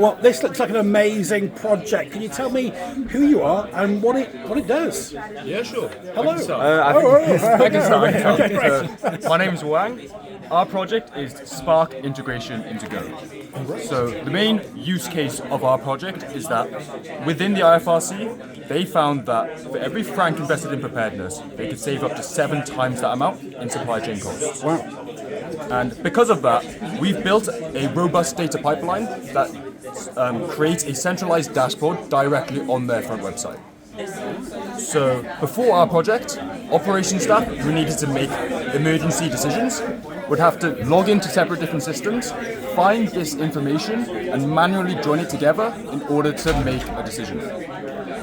Well, this looks like an amazing project. Can you tell me who you are and what it does? Yeah, sure. Hello. I can start. Okay, great. My name is Wang. Our project is Spark integration into Go. So the main use case of our project is that within the IFRC, they found that for every franc invested in preparedness, they could save up to 7 times that amount in supply chain costs. Wow. And because of that, we've built a robust data pipeline that creates a centralized dashboard directly on their front website. So before our project, operations staff who needed to make emergency decisions would have to log into separate different systems, find this information and manually join it together in order to make a decision.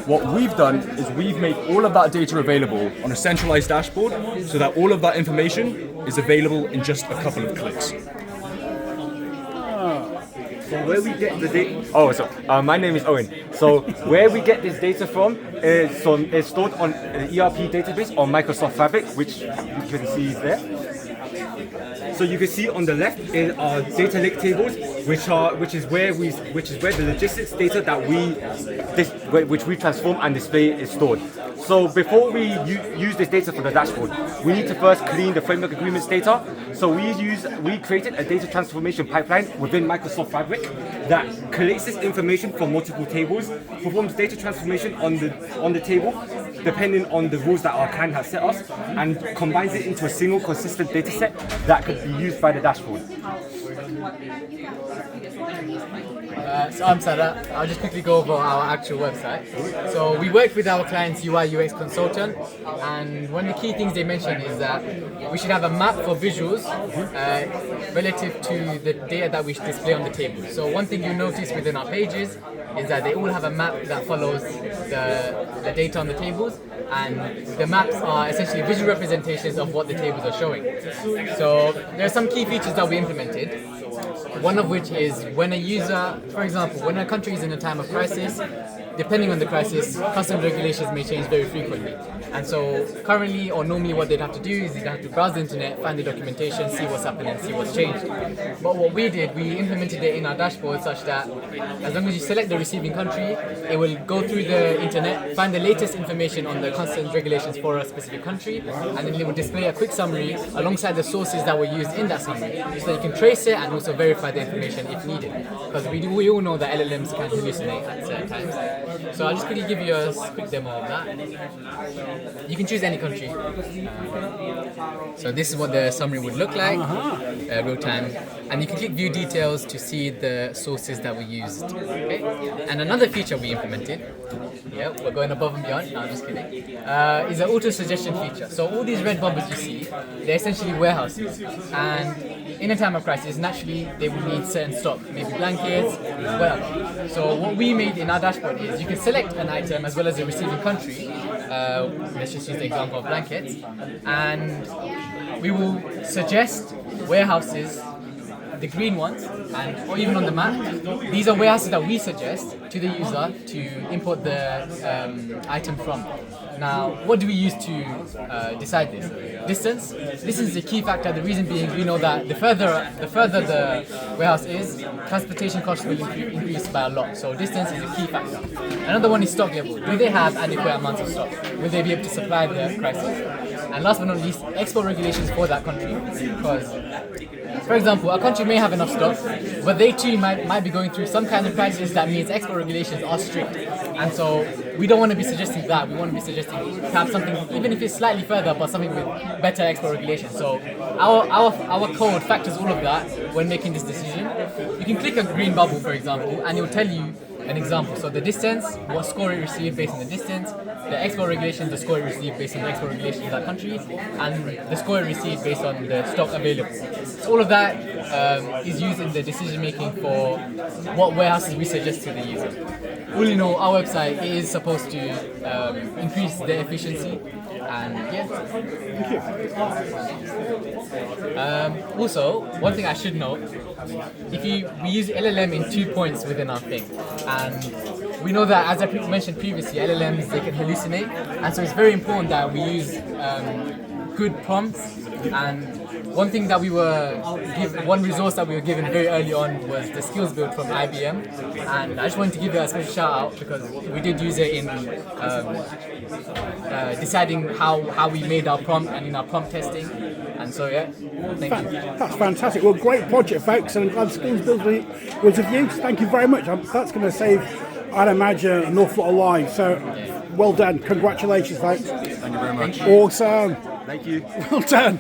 What we've done is we've made all of that data available on a centralized dashboard so that all of that information is available in just a couple of clicks. So where we get the data? My name is Owen. So where we get this data from is stored on an ERP database on Microsoft Fabric, which you can see there. So you can see on the left are data lake tables, which is where the logistics data that which we transform and display is stored. So before we use this data for the dashboard, we need to first clean the framework agreements data. So we created a data transformation pipeline within Microsoft Fabric that collates this information from multiple tables, performs data transformation on the table, depending on the rules that our client has set us, and combines it into a single consistent data set that could be used by the dashboard. So I'm Sada. I'll just quickly go over our actual website. So we worked with our client's UI UX consultant, and one of the key things they mentioned is that we should have a map for visuals relative to the data that we should display on the table. So one thing you notice within our pages is that they all have a map that follows the data on the tables, and the maps are essentially visual representations of what the tables are showing. So there are some key features that we implemented. One of which is when a user, for example, when a country is in a time of crisis, depending on the crisis, customs regulations may change very frequently. And so currently or normally what they'd have to do is they'd have to browse the internet, find the documentation, see what's happening, see what's changed. But what we did, we implemented it in our dashboard such that as long as you select the receiving country, it will go through the internet, find the latest information on the customs regulations for a specific country, and then it will display a quick summary alongside the sources that were used in that summary, so you can trace it and also verify the information if needed. Because we all know that LLMs can hallucinate at certain times. So I'll just quickly give you a quick demo of that. You can choose any country. So this is what the summary would look like, real time. And you can click view details to see the sources that we used. Okay? And another feature we implemented, yeah, we're going above and beyond, no, I'm just kidding, is an auto suggestion feature. So all these red bubbles you see, they're essentially warehouses. And in a time of crisis, naturally they will need certain stock, maybe blankets, whatever. So what we made in our dashboard is you can select an item as well as the receiving country. Let's just use the example of blankets, and we will suggest warehouses, the green ones, and or even on the map. These are warehouses that we suggest to the user to import the item from. Now, what do we use to decide this? Distance. This is a key factor. The reason being, we know that the further the warehouse is, transportation costs will increase by a lot. So distance is a key factor. Another one is stock level. Do they have adequate amounts of stock? Will they be able to supply the crisis? And last but not least, export regulations for that country. Because, for example, a country may have enough stock, but they too might be going through some kind of crisis that means export regulations are strict. And so we don't want to be suggesting that. We want to be suggesting to have something, even if it's slightly further, but something with better export regulations. So our code factors all of that when making this decision. You can click a green bubble, for example, and it will tell you an example. So the distance, what score it received based on the distance, the export regulations, the score it received based on the export regulations of that country, and the score it received based on the stock available. So all of that is used in the decision making for what warehouses we suggest to the user. All in all, our website is supposed to increase the efficiency, and yeah. Thank you. Also, one thing I should note, we use LLM in 2 points within our thing, and we know that, as I mentioned previously, LLMs, they can hallucinate, and so it's very important that we use good prompts, and one thing that we were one resource that we were given very early on was the SkillsBuild from IBM, and I just wanted to give it a special shout out because we did use it in deciding how we made our prompt and in our prompt testing, and so yeah, thank you. That's fantastic. Well, great project, folks, and I'm glad SkillsBuild was of use. Thank you very much. That's going to save, I'd imagine, an awful lot of lives. So, well done. Congratulations, folks. Thank you very much. Awesome. Thank you. Well done.